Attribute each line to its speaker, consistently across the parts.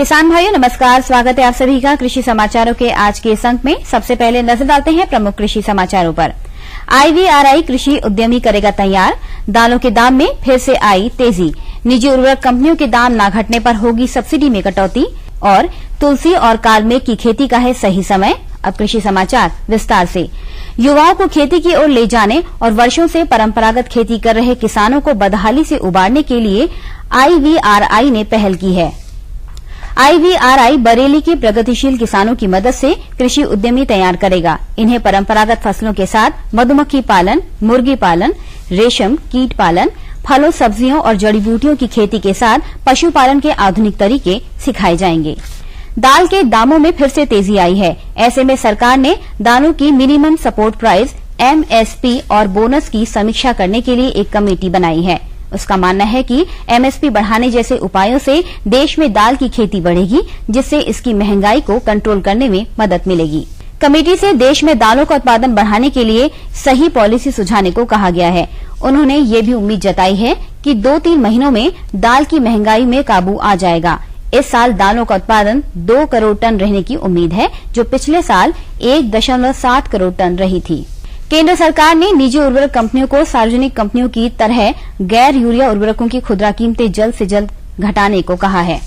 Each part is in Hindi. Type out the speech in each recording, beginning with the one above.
Speaker 1: किसान भाइयों नमस्कार, स्वागत है आप सभी का कृषि समाचारों के आज के इस अंक में। सबसे पहले नजर डालते हैं प्रमुख कृषि समाचारों पर। IVRI कृषि उद्यमी करेगा तैयार, दालों के दाम में फिर से आई तेजी, निजी उर्वरक कंपनियों के दाम न घटने पर होगी सब्सिडी में कटौती, और तुलसी और कालमेघ की खेती का है सही समय। अब कृषि समाचार विस्तार से। युवाओं को खेती की ओर ले जाने और वर्षों से परंपरागत खेती कर रहे किसानों को बदहाली से उबारने के लिए IVRI ने पहल की है। IVRI बरेली के प्रगतिशील किसानों की मदद से कृषि उद्यमी तैयार करेगा। इन्हें परंपरागत फसलों के साथ मधुमक्खी पालन, मुर्गी पालन, रेशम कीट पालन, फलों सब्जियों और जड़ी बूटियों की खेती के साथ पशुपालन के आधुनिक तरीके सिखाए जाएंगे। दाल के दामों में फिर से तेजी आई है। ऐसे में सरकार ने दालों की मिनिमम सपोर्ट प्राइस MSP और बोनस की समीक्षा करने के लिए एक कमेटी बनाई है। उसका मानना है कि MSP बढ़ाने जैसे उपायों से देश में दाल की खेती बढ़ेगी, जिससे इसकी महंगाई को कंट्रोल करने में मदद मिलेगी। कमेटी से देश में दालों का उत्पादन बढ़ाने के लिए सही पॉलिसी सुझाने को कहा गया है। उन्होंने ये भी उम्मीद जताई है कि 2-3 महीनों में दाल की महंगाई में काबू आ जाएगा। इस साल दालों का उत्पादन 2 करोड़ टन रहने की उम्मीद है, जो पिछले साल 1.7 करोड़ टन रही थी। केंद्र सरकार ने निजी उर्वरक कंपनियों को सार्वजनिक कंपनियों की तरह गैर यूरिया उर्वरकों की खुदरा कीमतें जल्द से जल्द घटाने को कहा है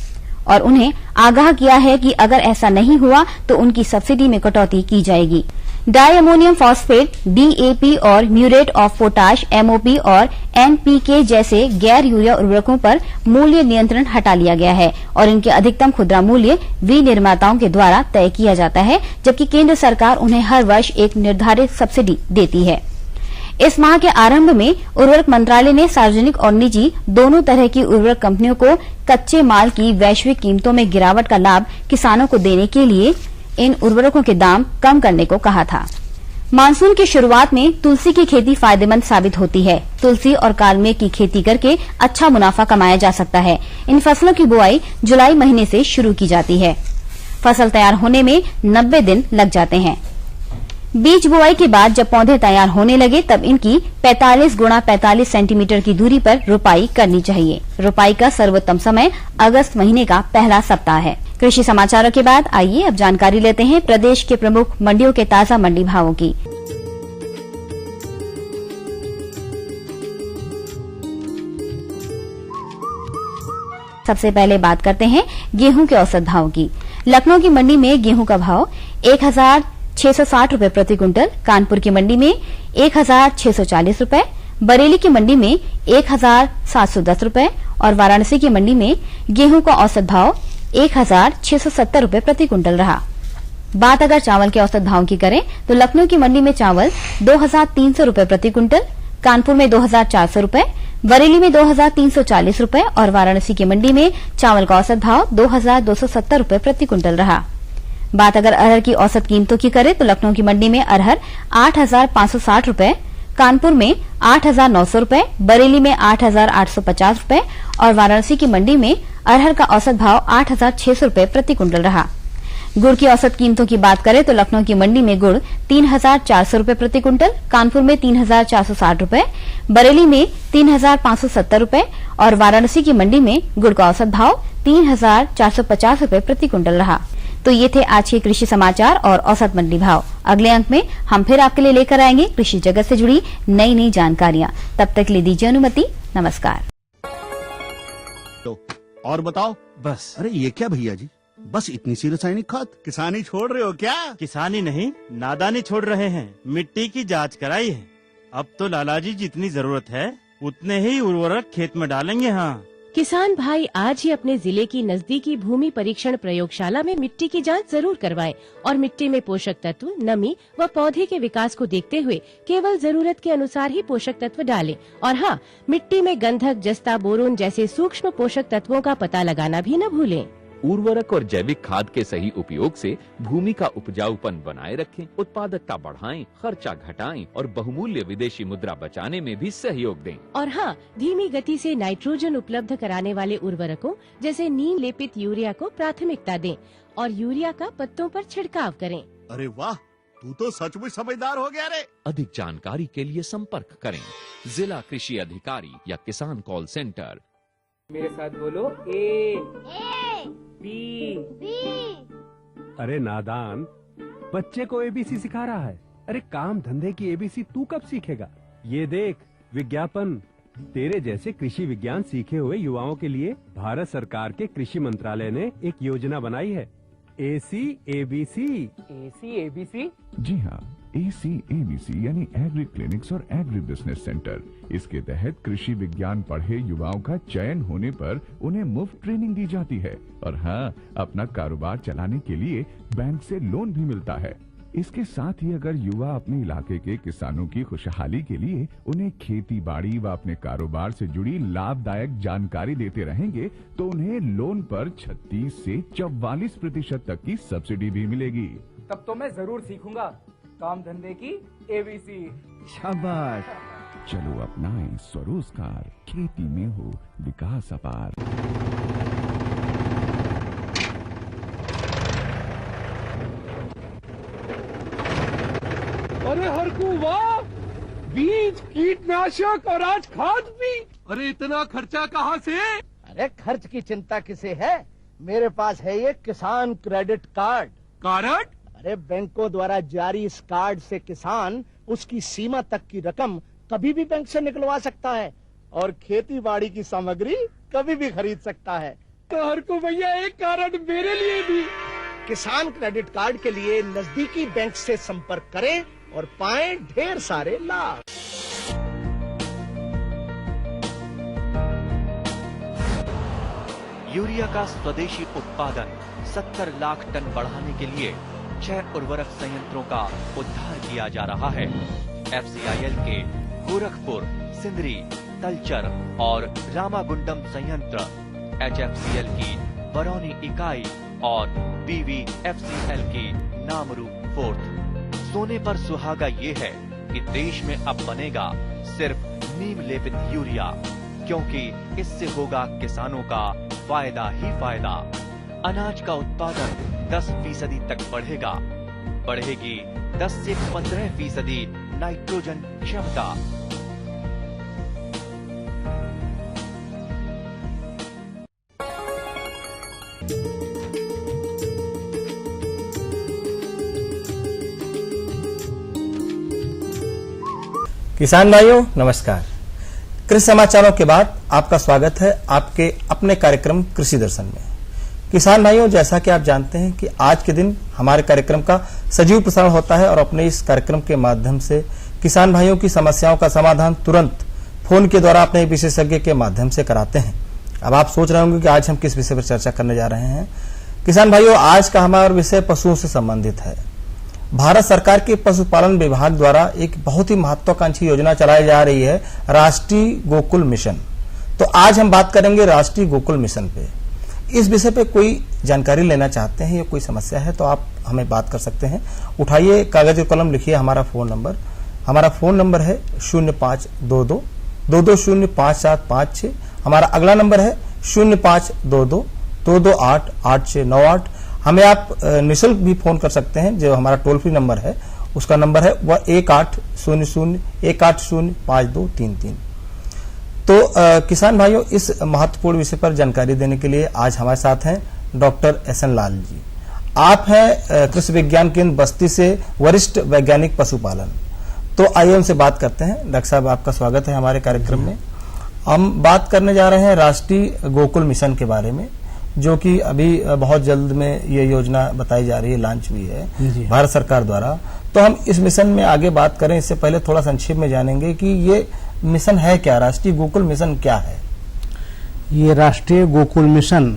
Speaker 1: और उन्हें आगाह किया है कि अगर ऐसा नहीं हुआ तो उनकी सब्सिडी में कटौती की जाएगी। डाई अमोनियम फॉस्फेट, DAP और म्यूरेट ऑफ पोटाश, MOP और NPK जैसे गैर यूरिया उर्वरकों पर मूल्य नियंत्रण हटा लिया गया है और इनके अधिकतम खुदरा मूल्य विनिर्माताओं के द्वारा तय किया जाता है, जबकि केंद्र सरकार उन्हें हर वर्ष एक निर्धारित सब्सिडी देती है। इस माह के आरंभ में उर्वरक मंत्रालय ने सार्वजनिक और निजी दोनों तरह की उर्वरक कंपनियों को कच्चे माल की वैश्विक कीमतों में गिरावट का लाभ किसानों को देने के लिए इन उर्वरकों के दाम कम करने को कहा था। मानसून की शुरुआत में तुलसी की खेती फायदेमंद साबित होती है। तुलसी और कालमेघ की खेती करके अच्छा मुनाफा कमाया जा सकता है। इन फसलों की बुआई जुलाई महीने से शुरू की जाती है। फसल तैयार होने में 90 दिन लग जाते हैं। बीज बुआई के बाद जब पौधे तैयार होने लगे तब इनकी 45 × 45 सेंटीमीटर की दूरी पर रुपाई करनी चाहिए। रुपाई का सर्वोत्तम समय अगस्त महीने का पहला सप्ताह है। कृषि समाचारों के बाद आइए अब जानकारी लेते हैं प्रदेश के प्रमुख मंडियों के ताजा मंडी भावों की। सबसे पहले बात करते हैं गेहूं के औसत भाव की। लखनऊ की मंडी में गेहूं का भाव 1,660 रूपये प्रति क्विंटल, कानपुर की मंडी में 1,640 रूपये, बरेली की मंडी में 1,710 रूपये और वाराणसी की मंडी में गेहूं का औसत भाव 1,670 रूपये प्रति क्विंटल रहा। बात अगर चावल के औसत भाव की करें तो लखनऊ की मंडी में चावल 2,300 रूपये प्रति क्विंटल, कानपुर में 2,400 रूपये, बरेली में 2,340 रूपये और वाराणसी की मंडी में चावल का औसत भाव 2,270 रूपये प्रति क्विंटल रहा। बात अगर अरहर की औसत कीमतों की करें तो लखनऊ की मंडी में अरहर 8,560 रूपये, कानपुर में 8,900 रूपये, बरेली में 8,850 रूपये और वाराणसी की मंडी में अरहर का औसत भाव 8,600 रूपये प्रति क्विंटल रहा। गुड़ की औसत कीमतों की बात करें तो लखनऊ की मंडी में गुड़ 3,400 रूपये प्रति क्विंटल, कानपुर में 3,460 रूपये, बरेली में 3,570 रूपये और वाराणसी की मंडी में गुड़ का औसत भाव 3,450 रूपये प्रति क्विंटल रहा। तो ये थे आज के कृषि समाचार और औसत मंडी भाव। अगले अंक में हम फिर आपके लिए लेकर आएंगे कृषि जगत से जुड़ी नई नई जानकारियां। तब तक के लिए दीजिए अनुमति। नमस्कार।
Speaker 2: और बताओ। बस। अरे ये क्या भैया जी, बस इतनी सी रासायनिक खाद? किसानी छोड़ रहे हो क्या?
Speaker 3: किसानी नहीं, नादानी छोड़ रहे हैं। मिट्टी की जांच कराई है। अब तो लालाजी जितनी जरूरत है उतने ही उर्वरक खेत में डालेंगे। हाँ,
Speaker 4: किसान भाई आज ही अपने जिले की नजदीकी भूमि परीक्षण प्रयोगशाला में मिट्टी की जांच जरूर करवाएं और मिट्टी में पोषक तत्व, नमी व पौधे के विकास को देखते हुए केवल जरूरत के अनुसार ही पोषक तत्व डालें। और हाँ, मिट्टी में गंधक, जस्ता, बोरोन जैसे सूक्ष्म पोषक तत्वों का पता लगाना भी न भूलें।
Speaker 5: उर्वरक और जैविक खाद के सही उपयोग से भूमि का उपजाऊपन बनाए रखें, उत्पादकता बढ़ाएं, खर्चा घटाएं और बहुमूल्य विदेशी मुद्रा बचाने में भी सहयोग दें।
Speaker 4: और हाँ, धीमी गति से नाइट्रोजन उपलब्ध कराने वाले उर्वरकों जैसे नीम लेपित यूरिया को प्राथमिकता दें और यूरिया का पत्तों पर छिड़काव करें।
Speaker 2: अरे वाह, तू तो सचमुच समझदार हो गया रे।
Speaker 5: अधिक जानकारी के लिए संपर्क करें जिला कृषि अधिकारी या किसान कॉल सेंटर।
Speaker 6: मेरे साथ बोलो ए, अरे नादान, बच्चे को एबीसी सिखा रहा है। अरे काम धंधे की एबीसी तू कब सीखेगा? ये देख विज्ञापन, तेरे जैसे कृषि विज्ञान सीखे हुए युवाओं के लिए भारत सरकार के कृषि मंत्रालय ने एक योजना बनाई है, ACABC।
Speaker 7: ACABC?
Speaker 8: जी हाँ, ACABC यानी एग्री क्लिनिक्स और एग्री बिजनेस सेंटर। इसके तहत कृषि विज्ञान पढ़े युवाओं का चयन होने पर उन्हें मुफ्त ट्रेनिंग दी जाती है और हाँ, अपना कारोबार चलाने के लिए बैंक से लोन भी मिलता है। इसके साथ ही अगर युवा अपने इलाके के किसानों की खुशहाली के लिए उन्हें खेती बाड़ी व अपने कारोबार से जुड़ी लाभदायक जानकारी देते रहेंगे तो उन्हें लोन पर 36 से 44% तक की सब्सिडी भी मिलेगी।
Speaker 7: तब तो मैं जरूर सीखूंगा काम धंधे की ABC।
Speaker 8: शाबाश, चलो अपनाएं स्वरोजगार, खेती में हो विकास अपार।
Speaker 6: अरे हरकू वाह, बीज, कीटनाशक और आज खाद भी। अरे इतना खर्चा कहाँ से?
Speaker 9: अरे खर्च की चिंता किसे है, मेरे पास है ये किसान क्रेडिट कार्ड।
Speaker 6: कार्ड?
Speaker 9: अरे बैंकों द्वारा जारी इस कार्ड से किसान उसकी सीमा तक की रकम कभी भी बैंक से निकलवा सकता है और खेती बाड़ी की सामग्री कभी भी खरीद सकता है।
Speaker 6: तो हरकू भैया एक कार्ड मेरे लिए भी।
Speaker 9: किसान क्रेडिट कार्ड के लिए नजदीकी बैंक से संपर्क करें और पाएं ढेर सारे लाभ।
Speaker 10: यूरिया का स्वदेशी उत्पादन 70 लाख टन बढ़ाने के लिए 6 उर्वरक संयंत्रों का उद्धार किया जा रहा है। FCIL के गोरखपुर, सिंदरी, तलचर और रामागुंडम संयंत्र, HFCL की बरौनी इकाई और BVFCL की नामरू फोर्थ। सोने पर सुहागा ये है कि देश में अब बनेगा सिर्फ नीम लेपित यूरिया, क्योंकि इससे होगा किसानों का फायदा ही फायदा। अनाज का उत्पादन 10% तक बढ़ेगा, बढ़ेगी 10 से 15% नाइट्रोजन क्षमता।
Speaker 11: किसान भाइयों नमस्कार। कृषि समाचारों के बाद आपका स्वागत है आपके अपने कार्यक्रम कृषि दर्शन में। किसान भाइयों, जैसा कि आप जानते हैं कि आज के दिन हमारे कार्यक्रम का सजीव प्रसारण होता है और अपने इस कार्यक्रम के माध्यम से किसान भाइयों की समस्याओं का समाधान तुरंत फोन के द्वारा अपने विशेषज्ञ के माध्यम से कराते हैं। अब आप सोच रहे होंगे कि आज हम किस विषय पर चर्चा करने जा रहे हैं। किसान भाइयों, आज का हमारा विषय पशुओं से संबंधित है। भारत सरकार के पशुपालन विभाग द्वारा एक बहुत ही महत्वाकांक्षी योजना चलाई जा रही है, राष्ट्रीय गोकुल मिशन। तो आज हम बात करेंगे राष्ट्रीय गोकुल मिशन पे। इस विषय पे कोई जानकारी लेना चाहते हैं या कोई समस्या है तो आप हमें बात कर सकते हैं। उठाइए कागज और कलम, लिखिए हमारा फोन नंबर। हमारा फोन नंबर है 0522 2205756। हमारा अगला नंबर है 0522 228 8698। हमें आप निःशुल्क भी फोन कर सकते हैं। जो हमारा टोल फ्री नंबर है उसका नंबर है वह 1800-180-5233। तो किसान भाइयों, इस महत्वपूर्ण विषय पर जानकारी देने के लिए आज हमारे साथ हैं डॉक्टर SN लाल जी। आप हैं कृषि विज्ञान केंद्र बस्ती से वरिष्ठ वैज्ञानिक पशुपालन। तो आइए उनसे बात करते हैं। डॉक्टर साहब, आपका स्वागत है हमारे कार्यक्रम में। हम बात करने जा रहे हैं राष्ट्रीय गोकुल मिशन के बारे में, जो कि अभी बहुत जल्द में ये योजना बताई जा रही है, लॉन्च हुई है भारत सरकार द्वारा। तो हम इस मिशन में आगे बात करें इससे पहले थोड़ा संक्षेप में जानेंगे कि ये मिशन है क्या, राष्ट्रीय गोकुल मिशन क्या है?
Speaker 12: ये राष्ट्रीय गोकुल मिशन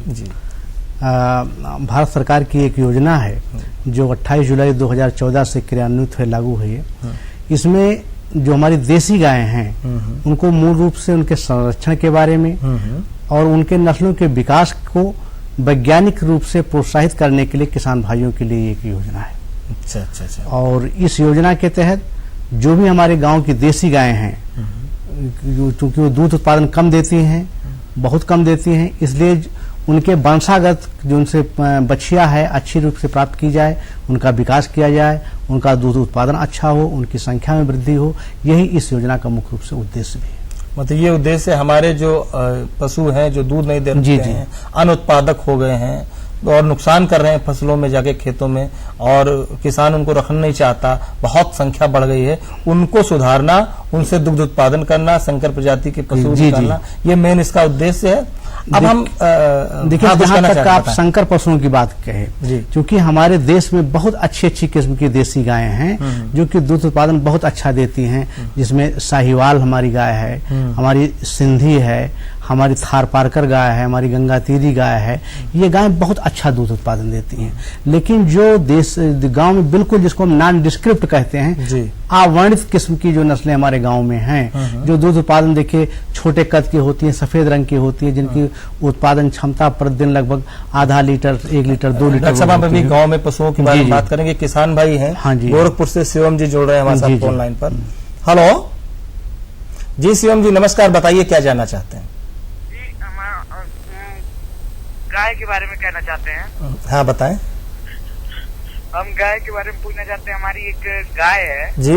Speaker 12: भारत सरकार की एक योजना है जो 28 जुलाई 2014 से क्रियान्वित हुई, लागू हुई है। इसमें जो हमारी देसी गायें हैं उनको मूल रूप से उनके संरक्षण के बारे में और उनके नस्लों के विकास को वैज्ञानिक रूप से प्रोत्साहित करने के लिए किसान भाइयों के लिए एक योजना है। अच्छा। और इस योजना के तहत जो भी हमारे गांव की देसी गायें हैं, क्योंकि वो दूध उत्पादन कम देती हैं, बहुत कम देती हैं, इसलिए उनके वंशागत जो उनसे बछिया है अच्छी रूप से प्राप्त की जाए, उनका विकास किया जाए, उनका दूध उत्पादन अच्छा हो, उनकी संख्या में वृद्धि हो। यही इस योजना का मुख्य रूप से उद्देश्य भी है।
Speaker 11: मतलब ये उद्देश्य हमारे जो पशु हैं जो दूध नहीं दे रहे हैं, अनुत्पादक हो गए हैं, और नुकसान कर रहे हैं फसलों में जाके खेतों में, और किसान उनको रखना नहीं चाहता, बहुत संख्या बढ़ गई है, उनको सुधारना, उनसे दुग्ध उत्पादन करना, संकर प्रजाति के पशु निकालना, ये मेन इसका उद्देश्य है। अब हम
Speaker 12: देखिए, जहां तक आप संकर पशुओं की बात कहे, क्योंकि हमारे देश में बहुत अच्छी अच्छी किस्म की देसी गायें हैं जो कि दूध उत्पादन बहुत अच्छा देती हैं, जिसमें साहिवाल हमारी गाय है, हमारी सिंधी है, हमारी थारपारकर गाय है, हमारी गंगातीरी गाय है। ये गायें बहुत अच्छा दूध उत्पादन देती हैं। लेकिन जो देश गांव में बिल्कुल जिसको हम नॉन डिस्क्रिप्ट कहते हैं, अवर्णित किस्म की जो नस्लें हमारे गांव में हैं, जो दूध उत्पादन देखिए छोटे कद की होती हैं, सफेद रंग की होती है, जिनकी उत्पादन क्षमता प्रतिदिन लगभग आधा लीटर, 1 लीटर, 2 लीटर।
Speaker 11: डॉक्टर साहब, अभी गाँव में पशुओं के बारे में बात करेंगे। किसान भाई हैं,
Speaker 12: हाँ जी,
Speaker 11: गोरखपुर से शिवम जी जुड़ रहे हैं हमारे साथ फोन लाइन पर। हेलो जी, शिवम जी नमस्कार, बताइए क्या जानना चाहते हैं?
Speaker 13: गाय के बारे में कहना चाहते हैं।
Speaker 11: हाँ बताएं।
Speaker 13: हम गाय के बारे में पूछना चाहते हैं। हमारी एक गाय है
Speaker 11: जी,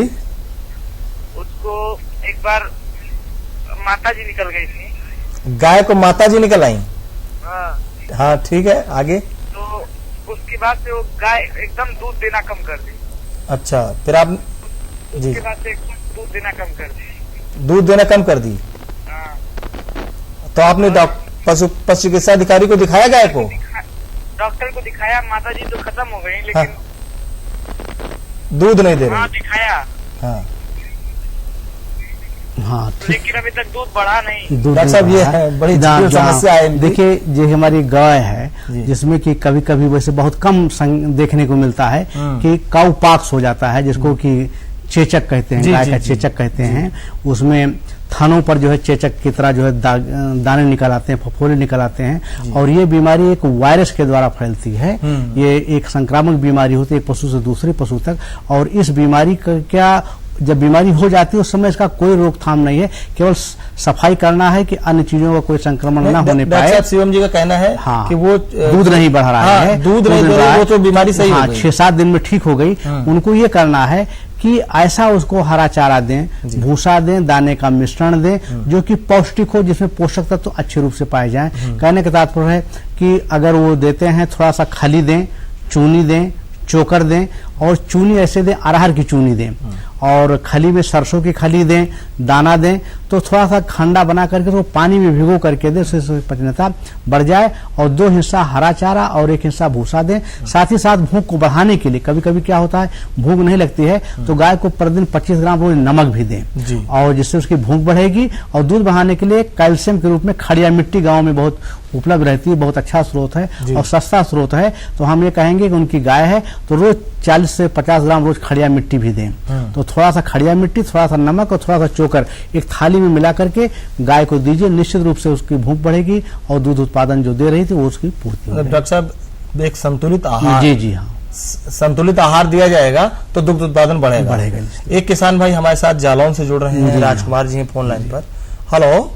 Speaker 13: उसको एक बार माता जी निकल गई थी।
Speaker 11: गाय को माता जी निकल आई? हाँ ठीक है, आगे?
Speaker 13: तो उसके बाद से वो गाय एकदम दूध देना कम कर दी।
Speaker 11: अच्छा, फिर आप? जी,
Speaker 13: उसके बाद से दूध देना कम कर दी।
Speaker 11: दूध देना कम कर दी? तो आपने पशु चिकित्सा अधिकारी को दिखाया गाय को?
Speaker 13: डॉक्टर को दिखाया, माता जी तो खत्म हो गई, लेकिन
Speaker 11: दूध नहीं दे रही।
Speaker 13: हाँ दिखाया।
Speaker 11: हाँ
Speaker 12: हाँ,
Speaker 13: लेकिन अभी तक दूध बढ़ा नहीं।
Speaker 11: डॉक्टर साहब, ये है बड़ी समस्या है।
Speaker 12: देखिए, जो हमारी गाय है, जिसमें कि कभी कभी वैसे बहुत कम देखने को मिलता है कि काऊ पॉक्स हो जाता है, जिसको कि चेचक कहते हैं, गाय का चेचक कहते हैं। उसमें थानों पर जो है चेचक की तरह जो है दाने निकल आते हैं, फफोले निकल आते हैं, और ये बीमारी एक वायरस के द्वारा फैलती है। ये एक संक्रामक बीमारी होती है पशु से दूसरे पशु तक, और इस बीमारी का क्या, जब बीमारी हो जाती है उस समय इसका कोई रोकथाम नहीं है, केवल सफाई करना है कि अन्य चीजों का कोई संक्रमण न होने पाए।
Speaker 11: शिवम जी का कहना है कि वो
Speaker 12: दूध नहीं बढ़ा रहा है,
Speaker 11: दूध नहीं दे रहा है, वो तो बीमारी सही हो गई,
Speaker 12: 6-7 दिन में ठीक हो गई। उनको ये करना है कि ऐसा उसको हरा चारा दें, भूसा दें, दाने का मिश्रण दें, जो कि पौष्टिक हो, जिसमें पोषक तत्व तो अच्छे रूप से पाए जाएं। कहने का तात्पर्य है कि अगर वो देते हैं, थोड़ा सा खली दें, चूनी दें, चोकर दें, और चूनी ऐसे दें, अरहर की चूनी दें, और खली में सरसों की खली दें, दाना दें, तो थोड़ा सा खंडा बना करके तो पानी में भिगो करके दें, उससे पचनता बढ़ जाए। और 2 हिस्सा हरा चारा और 1 हिस्सा भूसा दें। साथ ही साथ भूख को बढ़ाने के लिए कभी कभी क्या होता है, भूख नहीं लगती है, तो गाय को प्रतिदिन 25 ग्राम रोज नमक भी दें, और जिससे उसकी भूख बढ़ेगी। और दूध बढ़ाने के लिए कैल्शियम के रूप में खड़िया मिट्टी गाँव में बहुत उपलब्ध रहती है, बहुत अच्छा स्रोत है और सस्ता स्रोत है। तो हम ये कहेंगे कि उनकी गाय है तो रोज 40 से 50 ग्राम रोज खड़िया मिट्टी भी दें। तो थोड़ा सा खड़िया मिट्टी, थोड़ा सा नमक और थोड़ा सा चोकर एक थाली में मिला करके गाय को दीजिए। निश्चित रूप से उसकी भूख बढ़ेगी और दूध उत्पादन जो दे रही थी वो उसकी पूर्ति होगी।
Speaker 11: डॉक्टर साहब, एक संतुलित आहार,
Speaker 12: जी हाँ,
Speaker 11: संतुलित आहार दिया जाएगा तो दुग्ध उत्पादन बढ़ेगा। एक किसान भाई हमारे साथ जालौन से जुड़ रहे हैं, राजकुमार जी हैं फोन लाइन पर। हेलो।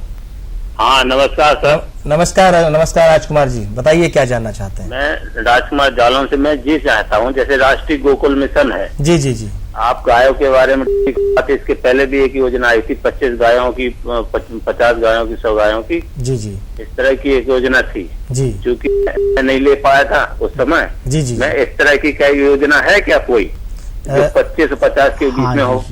Speaker 14: हाँ नमस्कार सर।
Speaker 11: नमस्कार राजकुमार जी, बताइए क्या जानना चाहते हैं?
Speaker 14: मैं राजकुमार जालौन से, मैं जी चाहता हूँ, जैसे राष्ट्रीय गोकुल मिशन है।
Speaker 11: जी जी जी।
Speaker 14: आप गायों के बारे में ठीक बात है, इसके पहले भी एक योजना आई थी 25 गायों की, 50 गायों की, 100 गायों की।
Speaker 11: जी जी।
Speaker 14: इस तरह की एक योजना थी
Speaker 11: जी,
Speaker 14: क्योंकि मैं नहीं ले पाया था उस समय।
Speaker 11: जी जी।
Speaker 14: मैं इस तरह की क्या योजना है क्या कोई जो 25 से 50 के बीच में हो?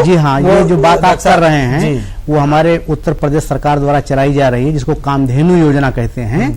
Speaker 12: जी हाँ, ये जो बात आप कर रहे हैं वो हमारे उत्तर प्रदेश सरकार द्वारा चलाई जा रही है, जिसको कामधेनु योजना कहते हैं।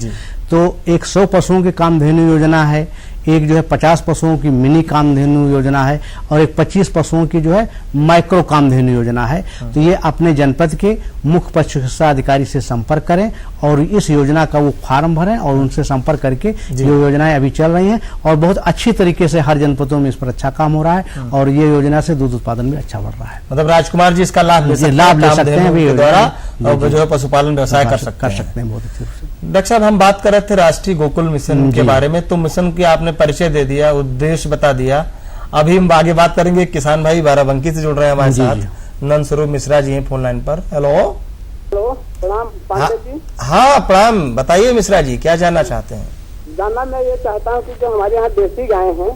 Speaker 12: तो एक 100 पशुओं की कामधेनु योजना है, एक जो है 50 पशुओं की मिनी कामधेनु योजना है, और एक 25 पशुओं की जो है माइक्रो कामधेनु योजना है। तो ये अपने जनपद के मुख्य पशु चिकित्सा अधिकारी से संपर्क करें और इस योजना का वो फॉर्म भरें और उनसे संपर्क करके ये योजनाएं अभी चल रही हैं और बहुत अच्छी तरीके से हर जनपदों में इस पर अच्छा काम हो रहा है और ये योजना से दूध उत्पादन भी अच्छा बढ़ रहा है।
Speaker 11: मतलब राजकुमार जी इसका लाभ ले सकते हैं द्वारा जो है पशुपालन व्यवसाय कर सकते हैं बहुत अच्छे से। डॉक्टर साहब, हम बात कर रहे थे राष्ट्रीय गोकुल मिशन के बारे में, तो मिशन की आपने परिचय दे दिया, उद्देश्य बता दिया। अभी हम आगे बात करेंगे। किसान भाई बाराबंकी से जुड़ रहे हैं हमारे साथ, नंद स्वरूप मिश्रा जी हैं फोन लाइन पर। हेलो।
Speaker 15: प्रणाम पांडे जी।
Speaker 11: हाँ प्रणाम, बताइए मिश्रा जी क्या जानना चाहते हैं?
Speaker 15: जानना मैं ये चाहता हूँ कि जो हमारे यहाँ देसी गाय हैं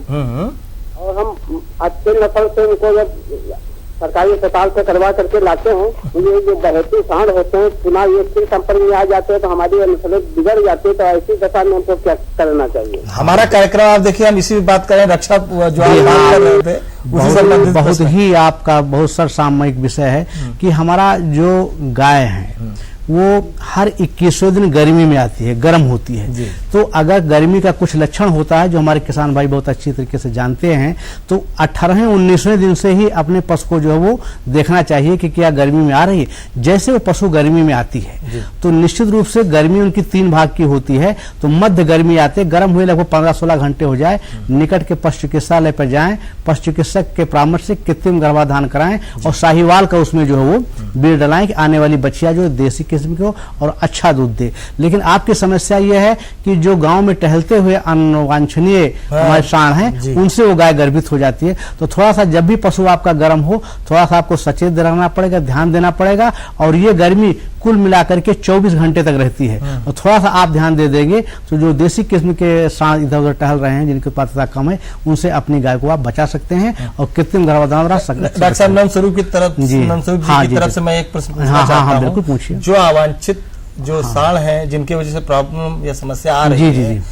Speaker 15: और हम अच्छे नस्ल से उनको जब सरकारी अस्पताल से करवा करके लाते हैं, ये जो बहेती सांड होते हैं चुनाव ये फिर संपर्क में आ जाते हैं तो हमारी नस्लें बिगड़ जाती है, तो ऐसी दशा में हमको क्या करना चाहिए?
Speaker 11: हमारा कार्यक्रम आप देखिए, हम इसी बात करें, रक्षा जो आप बात कर रहे थे उसी संबंधित
Speaker 12: बहुत ही आपका बहुत समसामयिक विषय है कि हमारा जो गाय है वो हर 21वें दिन गर्मी में आती है, गर्म होती है। तो अगर गर्मी का कुछ लक्षण होता है जो हमारे किसान भाई बहुत अच्छी तरीके से जानते हैं, तो 18वें 19वें दिन से ही अपने पशु को जो है वो देखना चाहिए कि क्या गर्मी में आ रही है। जैसे वो पशु गर्मी में आती है तो निश्चित रूप से गर्मी उनकी 3 भाग की होती है। तो मध्य गर्मी आते गर्म हुए लगभग 15-16 घंटे हो जाए, निकट के पशु चिकित्सालय पर जाएं, पशु चिकित्सक के परामर्श से कृत्रिम गर्भाधान कराएं और साहिवाल का उसमें जो है वो बीज डलाएं कि आने वाली बच्चियां जो देसी किस्म को और अच्छा दूध दे। लेकिन आपकी समस्या यह है कि जो गांव में टहलते हुए अनवांछनीय हमारे सांड हैं उनसे वो गाय गर्भित हो जाती है। तो थोड़ा सा जब भी पशु आपका गर्म हो थोड़ा सा आपको सचेत रहना पड़ेगा, ध्यान देना पड़ेगा। और ये गर्मी कुल मिलाकर के 24 घंटे तक रहती है। तो थोड़ा सा आप ध्यान दे देंगे तो जो देसी किस्म के सांड इधर उधर टहल रहे हैं जिनकी उत्पादकता कम है उनसे अपनी गाय को आप बचा सकते हैं और कृत्रिम गर्भाधान
Speaker 11: डॉक्टर साहब नमस्वरूप की तरफ से मैं एक प्रश्न पूछना चाहता हूं।
Speaker 12: बिल्कुल पूछिए।
Speaker 11: जो अवांछित जो सांड हैं जिनकी वजह से प्रॉब्लम या समस्या आ रही है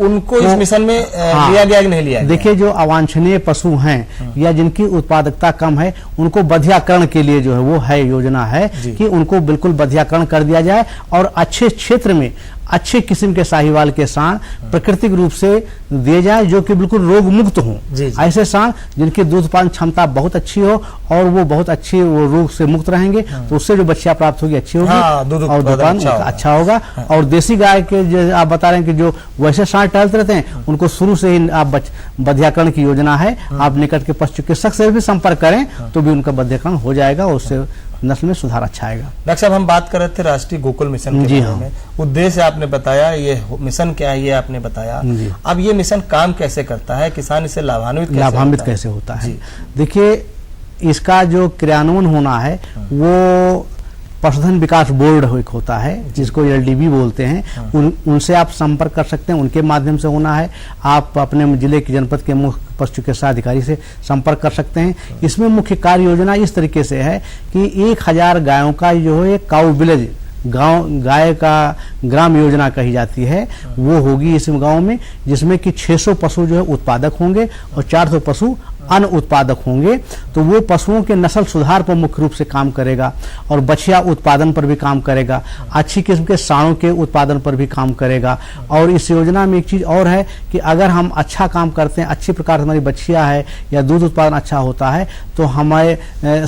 Speaker 11: उनको इस मिशन में लिया गया कि नहीं लिया गया?
Speaker 12: देखिए, जो अवांछनीय पशु हैं या जिनकी उत्पादकता कम है उनको बधियाकरण के लिए जो है वो है योजना है कि उनको बिल्कुल बधियाकरण कर दिया जाए और अच्छे क्षेत्र में अच्छे किस्म के साहिवाल के सांड प्राकृतिक रूप से दिए जाए जो कि बिल्कुल रोग मुक्त हों। ऐसे सांड जिनकी दूध उत्पादन क्षमता बहुत अच्छी हो और वो बहुत अच्छी वो रोग से मुक्त रहेंगे तो उससे जो बच्चियां प्राप्त होगी अच्छी होगी और दूध उत्पादन अच्छा होगा। और देसी गाय के जो आप बता रहे हैं कि जो वैसे सांड टहलते रहते हैं उनको शुरू से ही आप बधियाकरण की योजना है। आप निकट के पशु चिकित्सक से भी संपर्क करें तो भी उनका बधियाकरण हो जाएगा और उससे नस्ल में सुधार अच्छा आएगा।
Speaker 11: डॉक्टर साहब, हम बात कर रहे थे राष्ट्रीय गोकुल मिशन के बारे में। उद्देश्य आपने बताया, ये मिशन क्या है ये आपने बताया। अब ये मिशन काम कैसे करता है, किसान इससे लाभान्वित
Speaker 12: कैसे होता है? देखिए, इसका जो क्रियान्वयन होना है वो पशुधन विकास बोर्ड होता है जिसको LDB बोलते हैं। उनसे आप संपर्क कर सकते हैं, उनके माध्यम से होना है। आप अपने जिले की जनपद के मुख्य पशु चिकित्सा अधिकारी से संपर्क कर सकते हैं। इसमें मुख्य कार्य योजना इस तरीके से है कि 1000 गायों का जो है काउ विलेज गाय का ग्राम योजना कही जाती है वो होगी इस गांव में, जिसमें कि 600 पशु जो है उत्पादक होंगे और 400 पशु अन उत्पादक होंगे। तो वो पशुओं के नस्ल सुधार पर मुख्य रूप से काम करेगा और बछिया उत्पादन पर भी काम करेगा, अच्छी किस्म के सांडों के उत्पादन पर भी काम करेगा। और इस योजना में एक चीज और है कि अगर हम अच्छा काम करते हैं, अच्छी प्रकार से हमारी बछिया है या दूध उत्पादन अच्छा होता है तो हमारे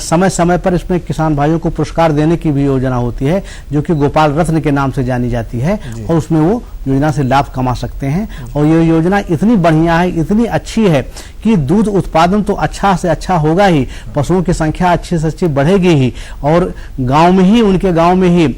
Speaker 12: समय समय पर इसमें किसान भाइयों को पुरस्कार देने की भी योजना होती है जो कि गोपाल रत्न के नाम से जानी जाती है और उसमें वो योजना से लाभ कमा सकते हैं। और ये योजना इतनी बढ़िया है, इतनी अच्छी है कि दूध उत्पादन तो अच्छा से अच्छा होगा ही, पशुओं की संख्या अच्छी से अच्छी बढ़ेगी ही और गांव में ही उनके गांव में ही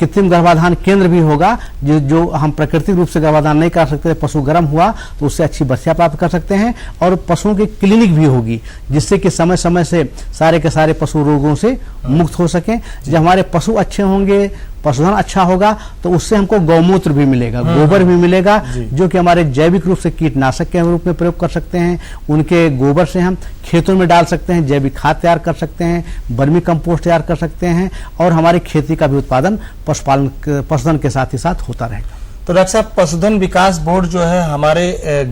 Speaker 12: कृत्रिम गर्भाधान केंद्र भी होगा जो हम प्राकृतिक रूप से गर्भाधान नहीं कर सकते। पशु गर्म हुआ तो उससे अच्छी बच्चियां प्राप्त कर सकते हैं और पशुओं की क्लिनिक भी होगी जिससे कि समय समय से सारे के सारे पशु रोगों से मुक्त हो सकें। जब हमारे पशु अच्छे होंगे, पशुधन अच्छा होगा तो उससे हमको गौमूत्र भी मिलेगा, गोबर भी मिलेगा जो कि हमारे जैविक रूप से कीटनाशक के रूप में प्रयोग कर सकते हैं। उनके गोबर से हम खेतों में डाल सकते हैं, जैविक खाद तैयार कर सकते हैं, वर्मी कंपोस्ट तैयार कर सकते हैं और हमारी खेती का भी उत्पादन पशुधन के साथ ही साथ होता रहेगा।
Speaker 11: तो डॉक्टर साहब, पशुधन विकास बोर्ड जो है हमारे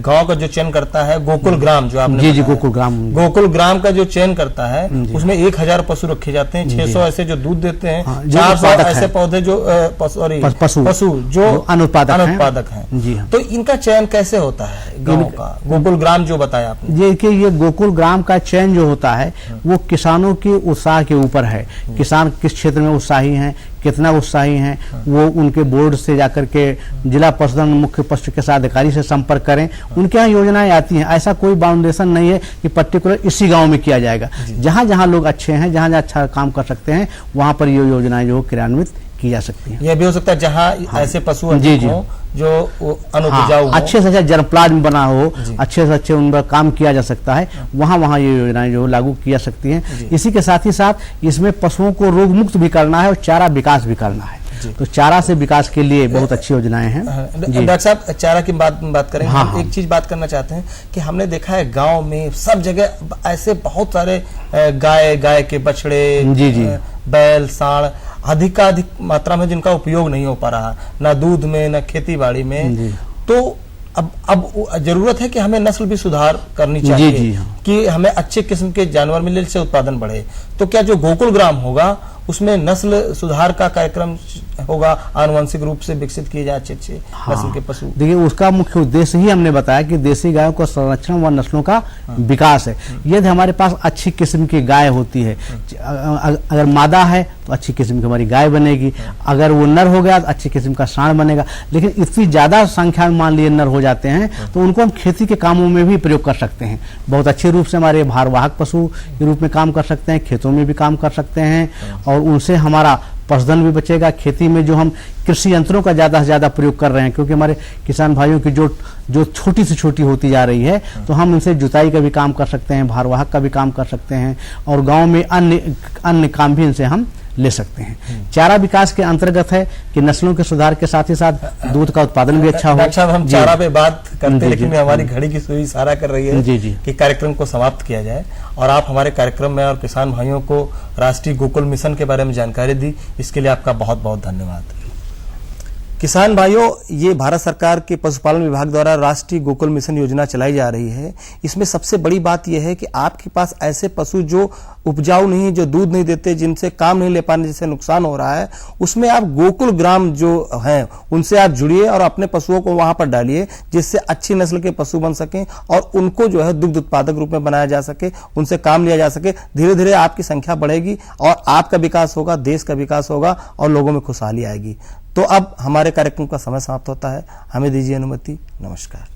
Speaker 11: गांव का जो चयन करता है, गोकुल ग्राम जो आपने
Speaker 12: जी गोकुल ग्राम
Speaker 11: का जो चयन करता है उसमें 1000 पशु रखे जाते हैं, 600 ऐसे जो दूध देते हैं, 400 ऐसे पौधे जो पशु जो अनुत्पादक हैं। जी हाँ। तो इनका चयन कैसे होता है गाँव का? गोकुल ग्राम जो बताया आपने,
Speaker 12: ये गोकुल ग्राम का चयन जो होता है वो किसानों के उत्साह के ऊपर है। किसान किस क्षेत्र में उत्साही हैं, कितना उत्साही हैं, वो उनके बोर्ड से जाकर के जिला पशुधन मुख्य पशु चिकित्सा अधिकारी से संपर्क करें। उनके यहाँ योजनाएं आती हैं, ऐसा कोई बाउंडेशन नहीं है कि पर्टिकुलर इसी गांव में किया जाएगा। जहां जहां लोग अच्छे हैं, जहां जहां अच्छा काम कर सकते हैं वहां पर ये योजनाएं जो क्रियान्वित की जा सकती है।
Speaker 11: यह भी हो सकता है जहां ऐसे पशु हों जो अनुपजाऊ
Speaker 12: अच्छे से अच्छा जन्मप्लाट में बना हो, अच्छे से अच्छे उन पर काम किया जा सकता है, वहां ये योजनाएं जो लागू की जा सकती हैं। इसी के साथ ही साथ इसमें पशुओं को रोग मुक्त भी करना है और चारा विकास भी करना है। तो चारा से विकास के लिए बहुत अच्छी योजनाएं हैं।
Speaker 11: डॉक्टर साहब, चारा की बात करेंगे।
Speaker 12: हाँ,
Speaker 11: हम एक चीज बात करना चाहते हैं कि हमने देखा है गांव में सब जगह ऐसे बहुत सारे गाय के बछड़े, बैल, सांड अधिकाधिक मात्रा में जिनका उपयोग नहीं हो पा रहा, ना दूध में ना खेती बाड़ी में। तो अब जरूरत है कि हमें नस्ल भी सुधार करनी चाहिए कि हमें अच्छे किस्म के जानवर मिले जिससे उत्पादन बढ़े। तो क्या जो गोकुल ग्राम होगा उसमें नस्ल सुधार का कार्यक्रम होगा, आनुवंशिक रूप से विकसित किए जाए अच्छे नस्ल के पशु?
Speaker 12: देखिए, उसका मुख्य उद्देश्य ही हमने बताया कि देसी गायों का संरक्षण व नस्लों का विकास है। यदि हमारे पास अच्छी किस्म की गाय होती है, अगर मादा है तो अच्छी किस्म की हमारी गाय बनेगी, अगर वो नर हो गया तो अच्छी किस्म का सांड बनेगा। लेकिन इतनी ज्यादा संख्या में मान लिए नर हो जाते हैं तो उनको हम खेती के कामों में भी प्रयोग कर सकते हैं। बहुत अच्छे रूप से हमारे भारवाहक पशु के रूप में काम कर सकते हैं, खेतों में भी काम कर सकते हैं और उनसे हमारा पशुधन भी बचेगा। खेती में जो हम कृषि यंत्रों का ज्यादा से ज्यादा प्रयोग कर रहे हैं, क्योंकि हमारे किसान भाइयों की जो छोटी से छोटी होती जा रही है, तो हम इनसे जुताई का भी काम कर सकते हैं, भारवाहक का भी काम कर सकते हैं और गांव में अन्य काम भी इनसे हम ले सकते हैं। चारा विकास के अंतर्गत है कि नस्लों के सुधार के साथ ही साथ दूध का उत्पादन भी अच्छा हो।
Speaker 11: डॉक्टर साहब, हम चारा पे बात करते हैं लेकिन हमारी घड़ी की सुई इशारा कर रही है कि कार्यक्रम को समाप्त किया जाए और आप हमारे कार्यक्रम में और किसान भाइयों को राष्ट्रीय गोकुल मिशन के बारे में जानकारी दी, इसके लिए आपका बहुत बहुत धन्यवाद। किसान भाइयों, ये भारत सरकार के पशुपालन विभाग द्वारा राष्ट्रीय गोकुल मिशन योजना चलाई जा रही है। इसमें सबसे बड़ी बात यह है कि आपके पास ऐसे पशु जो उपजाऊ नहीं, जो दूध नहीं देते, जिनसे काम नहीं ले पाने, जिससे नुकसान हो रहा है, उसमें आप गोकुल ग्राम जो हैं उनसे आप जुड़िए और अपने पशुओं को वहां पर डालिए, जिससे अच्छी नस्ल के पशु बन सकें और उनको जो है दुग्ध उत्पादक रूप में बनाया जा सके, उनसे काम लिया जा सके। धीरे धीरे आपकी संख्या बढ़ेगी और आपका विकास होगा, देश का विकास होगा और लोगों में खुशहाली आएगी। तो अब हमारे कार्यक्रम का समय समाप्त होता है, हमें दीजिए अनुमति। नमस्कार।